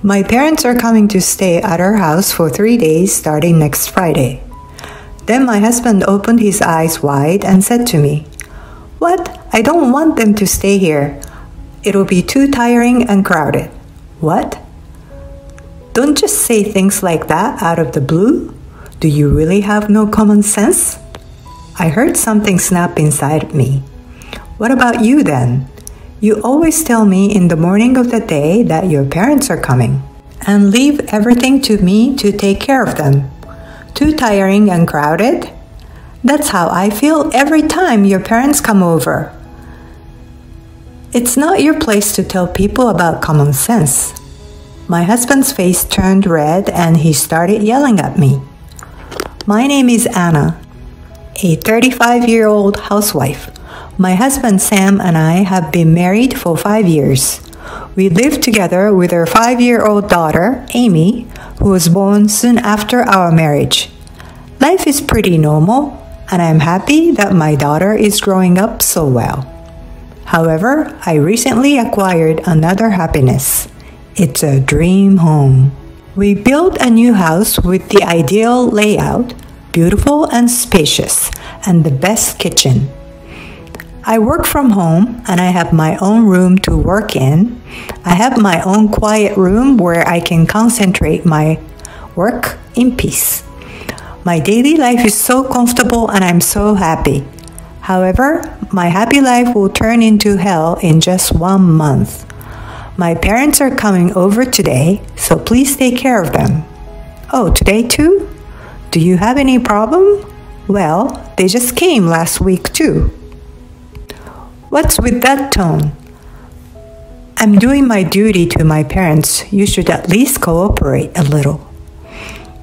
My parents are coming to stay at our house for 3 days starting next Friday. Then my husband opened his eyes wide and said to me, "What? I don't want them to stay here. It'll be too tiring and crowded." What? Don't just say things like that out of the blue. Do you really have no common sense? I heard something snap inside me. What about you then? You always tell me in the morning of the day that your parents are coming and leave everything to me to take care of them. Too tiring and crowded? That's how I feel every time your parents come over. It's not your place to tell people about common sense. My husband's face turned red and he started yelling at me. My name is Anna, a 35-year-old housewife. My husband Sam and I have been married for 5 years. We live together with our 5-year-old daughter, Amy, who was born soon after our marriage. Life is pretty normal, and I'm happy that my daughter is growing up so well. However, I recently acquired another happiness. It's a dream home. We built a new house with the ideal layout, beautiful and spacious, and the best kitchen. I work from home and I have my own room to work in. I have my own quiet room where I can concentrate my work in peace. My daily life is so comfortable and I'm so happy. However, my happy life will turn into hell in just 1 month. My parents are coming over today, so please take care of them. Oh, today too? Do you have any problem? Well, they just came last week too. What's with that tone? I'm doing my duty to my parents. You should at least cooperate a little.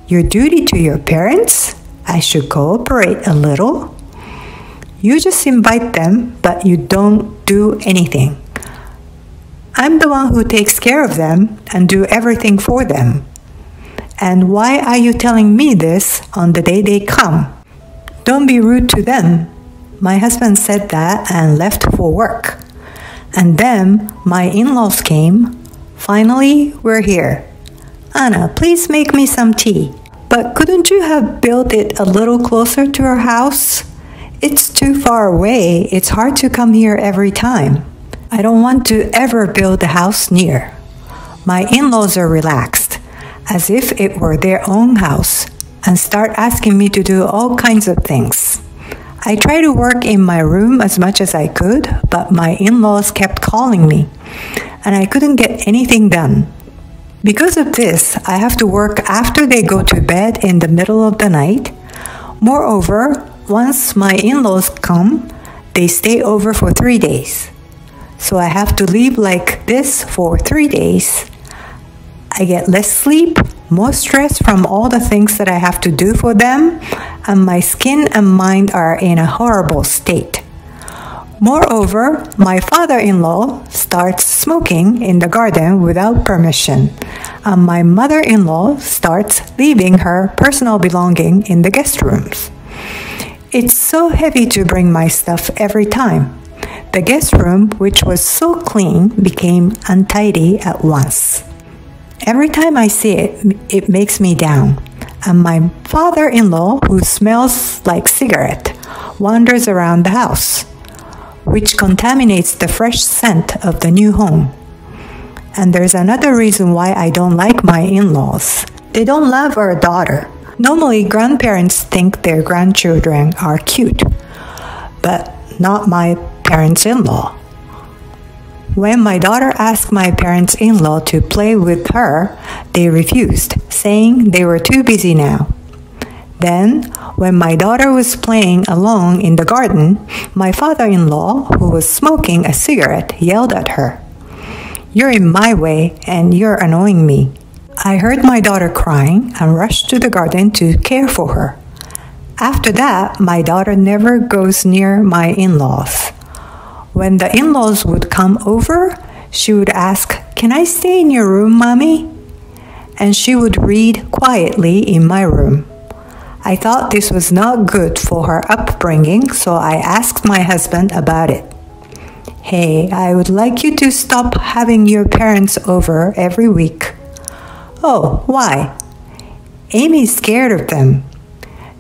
Your duty to your parents? I should cooperate a little? You just invite them, but you don't do anything. I'm the one who takes care of them and do everything for them. And why are you telling me this on the day they come? Don't be rude to them. My husband said that and left for work. And then my in-laws came. Finally, we're here. Anna, please make me some tea. But couldn't you have built it a little closer to our house? It's too far away. It's hard to come here every time. I don't want to ever build a house near. My in-laws are relaxed, as if it were their own house, and start asking me to do all kinds of things. I tried to work in my room as much as I could, but my in-laws kept calling me, and I couldn't get anything done. Because of this, I have to work after they go to bed in the middle of the night. Moreover, once my in-laws come, they stay over for 3 days. So I have to leave like this for 3 days. I get less sleep, more stress from all the things that I have to do for them, and my skin and mind are in a horrible state. Moreover, my father-in-law starts smoking in the garden without permission, and my mother-in-law starts leaving her personal belonging in the guest rooms. It's so heavy to bring my stuff every time. The guest room, which was so clean, became untidy at once. Every time I see it, it makes me down. And my father-in-law, who smells like cigarette, wanders around the house, which contaminates the fresh scent of the new home. And there's another reason why I don't like my in-laws. They don't love our daughter. Normally, grandparents think their grandchildren are cute, but not my parents-in-law. When my daughter asked my parents-in-law to play with her, they refused, saying they were too busy now. Then, when my daughter was playing alone in the garden, my father-in-law, who was smoking a cigarette, yelled at her, "You're in my way and you're annoying me." I heard my daughter crying and rushed to the garden to care for her. After that, my daughter never goes near my in-laws. When the in-laws would come over, she would ask, "Can I stay in your room, Mommy?" And she would read quietly in my room. I thought this was not good for her upbringing, so I asked my husband about it. "Hey, I would like you to stop having your parents over every week. Oh, why? Amy's scared of them.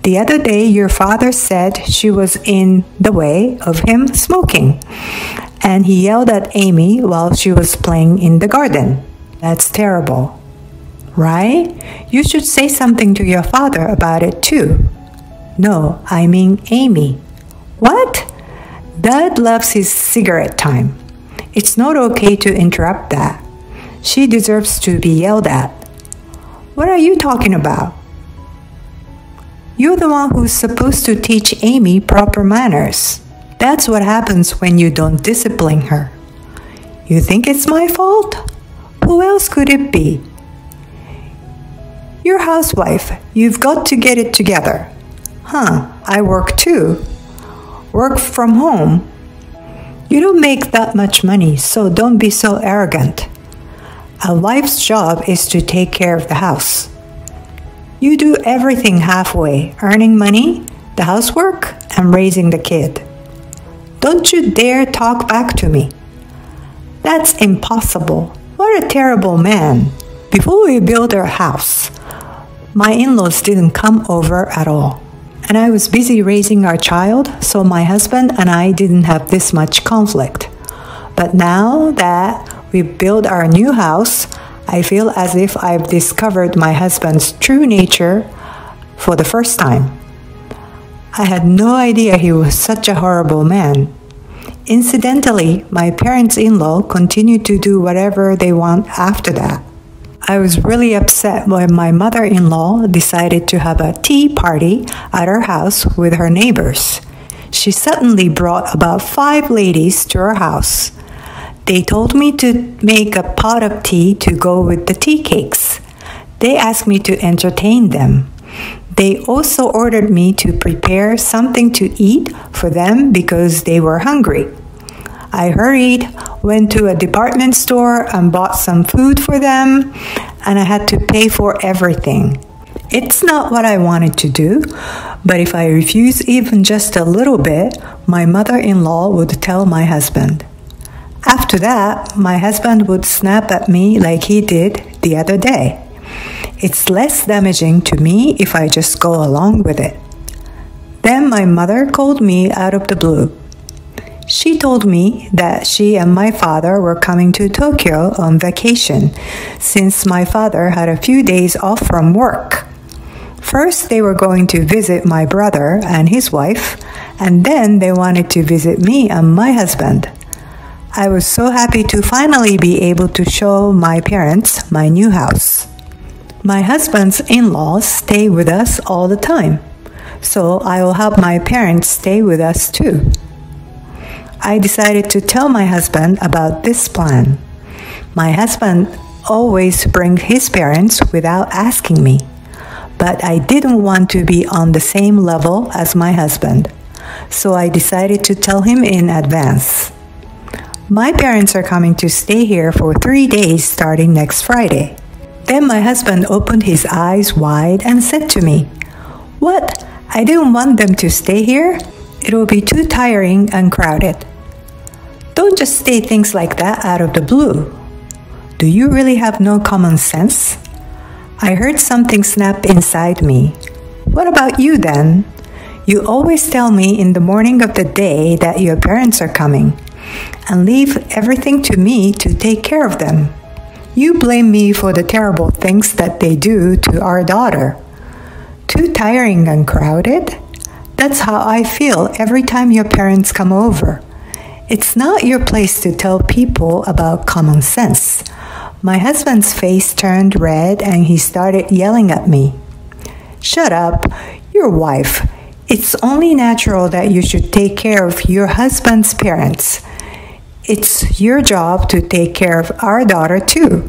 The other day, your father said she was in the way of him smoking, and he yelled at Amy while she was playing in the garden. That's terrible, right? You should say something to your father about it too. No, I mean Amy. What? Dad loves his cigarette time. It's not okay to interrupt that. She deserves to be yelled at. What are you talking about? You're the one who's supposed to teach Amy proper manners. That's what happens when you don't discipline her. You think it's my fault? Who else could it be? You're a housewife. You've got to get it together. Huh, I work too. Work from home. You don't make that much money, so don't be so arrogant. A wife's job is to take care of the house. You do everything halfway, earning money, the housework, and raising the kid. Don't you dare talk back to me. That's impossible. What a terrible man. Before we built our house, my in-laws didn't come over at all. And I was busy raising our child, so my husband and I didn't have this much conflict. But now that we've built our new house, I feel as if I've discovered my husband's true nature for the first time. I had no idea he was such a horrible man. Incidentally, my parents-in-law continued to do whatever they want after that. I was really upset when my mother-in-law decided to have a tea party at our house with her neighbors. She suddenly brought about 5 ladies to our house. They told me to make a pot of tea to go with the tea cakes. They asked me to entertain them. They also ordered me to prepare something to eat for them because they were hungry. I hurried, went to a department store and bought some food for them, and I had to pay for everything. It's not what I wanted to do, but if I refuse even just a little bit, my mother-in-law would tell my husband. After that, my husband would snap at me like he did the other day. It's less damaging to me if I just go along with it. Then my mother called me out of the blue. She told me that she and my father were coming to Tokyo on vacation, since my father had a few days off from work. First, they were going to visit my brother and his wife, and then they wanted to visit me and my husband. I was so happy to finally be able to show my parents my new house. My husband's in-laws stay with us all the time, so I will have my parents stay with us too. I decided to tell my husband about this plan. My husband always brings his parents without asking me, but I didn't want to be on the same level as my husband, so I decided to tell him in advance. My parents are coming to stay here for 3 days starting next Friday. Then my husband opened his eyes wide and said to me, "What? I didn't want them to stay here? It will be too tiring and crowded." Don't just say things like that out of the blue. Do you really have no common sense? I heard something snap inside me. What about you then? You always tell me in the morning of the day that your parents are coming, and leave everything to me to take care of them. You blame me for the terrible things that they do to our daughter. Too tiring and crowded? That's how I feel every time your parents come over. It's not your place to tell people about common sense. My husband's face turned red and he started yelling at me. Shut up, your wife. It's only natural that you should take care of your husband's parents. It's your job to take care of our daughter too.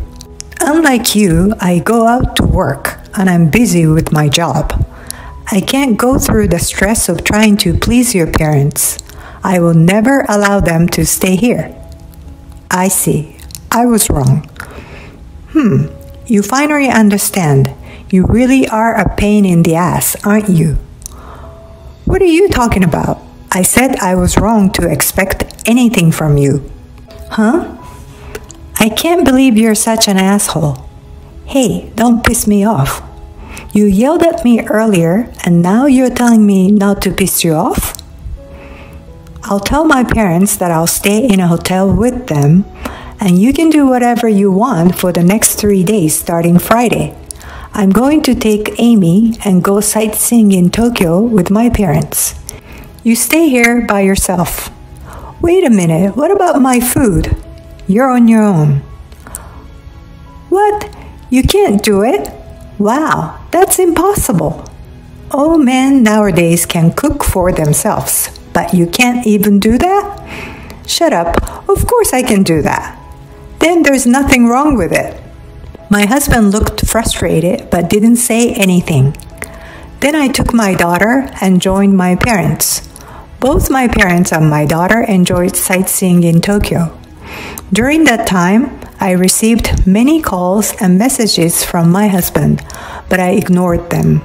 Unlike you, I go out to work and I'm busy with my job. I can't go through the stress of trying to please your parents. I will never allow them to stay here. I see. I was wrong. You finally understand. You really are a pain in the ass, aren't you? What are you talking about? I said I was wrong to expect anything from you. Huh? I can't believe you're such an asshole. Hey, don't piss me off. You yelled at me earlier and now you're telling me not to piss you off? I'll tell my parents that I'll stay in a hotel with them and you can do whatever you want for the next 3 days starting Friday. I'm going to take Amy and go sightseeing in Tokyo with my parents. You stay here by yourself. Wait a minute, what about my food? You're on your own. What? You can't do it? Wow, that's impossible. All men nowadays can cook for themselves, but you can't even do that? Shut up, of course I can do that. Then there's nothing wrong with it. My husband looked frustrated but didn't say anything. Then I took my daughter and joined my parents. Both my parents and my daughter enjoyed sightseeing in Tokyo. During that time, I received many calls and messages from my husband, but I ignored them.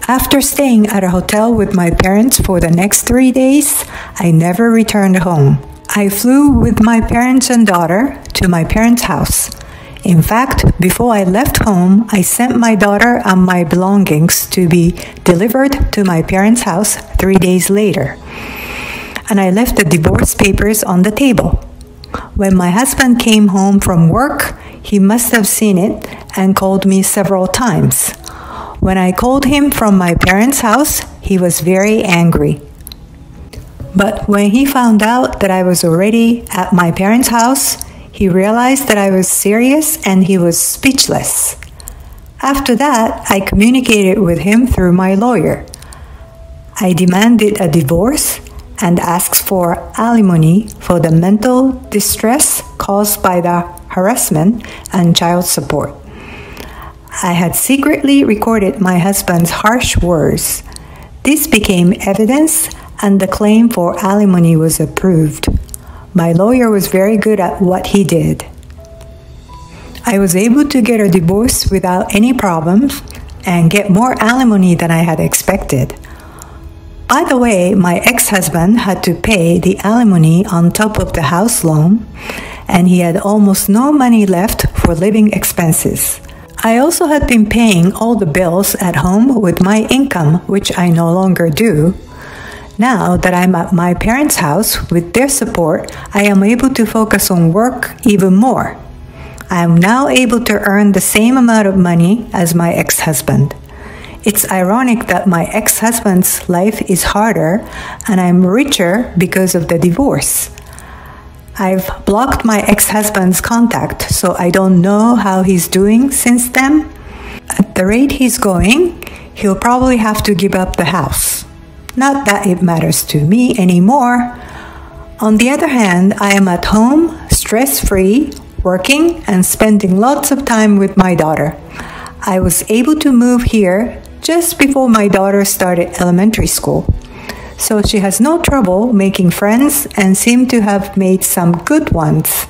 After staying at a hotel with my parents for the next 3 days, I never returned home. I flew with my parents and daughter to my parents' house. In fact, before I left home, I sent my daughter and my belongings to be delivered to my parents' house 3 days later. And I left the divorce papers on the table. When my husband came home from work, he must have seen it and called me several times. When I called him from my parents' house, he was very angry. But when he found out that I was already at my parents' house, he realized that I was serious and he was speechless. After that, I communicated with him through my lawyer. I demanded a divorce and asked for alimony for the mental distress caused by the harassment and child support. I had secretly recorded my husband's harsh words. This became evidence and the claim for alimony was approved. My lawyer was very good at what he did. I was able to get a divorce without any problems and get more alimony than I had expected. By the way, my ex-husband had to pay the alimony on top of the house loan, and he had almost no money left for living expenses. I also had been paying all the bills at home with my income, which I no longer do. Now that I'm at my parents' house with their support, I am able to focus on work even more. I am now able to earn the same amount of money as my ex-husband. It's ironic that my ex-husband's life is harder and I'm richer because of the divorce. I've blocked my ex-husband's contact, so I don't know how he's doing since then. At the rate he's going, he'll probably have to give up the house. Not that it matters to me anymore. On the other hand, I am at home, stress-free, working and spending lots of time with my daughter. I was able to move here just before my daughter started elementary school. So she has no trouble making friends and seems to have made some good ones.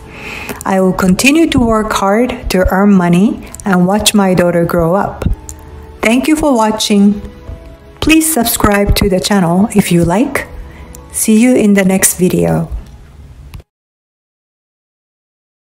I will continue to work hard to earn money and watch my daughter grow up. Thank you for watching. Please subscribe to the channel if you like. See you in the next video.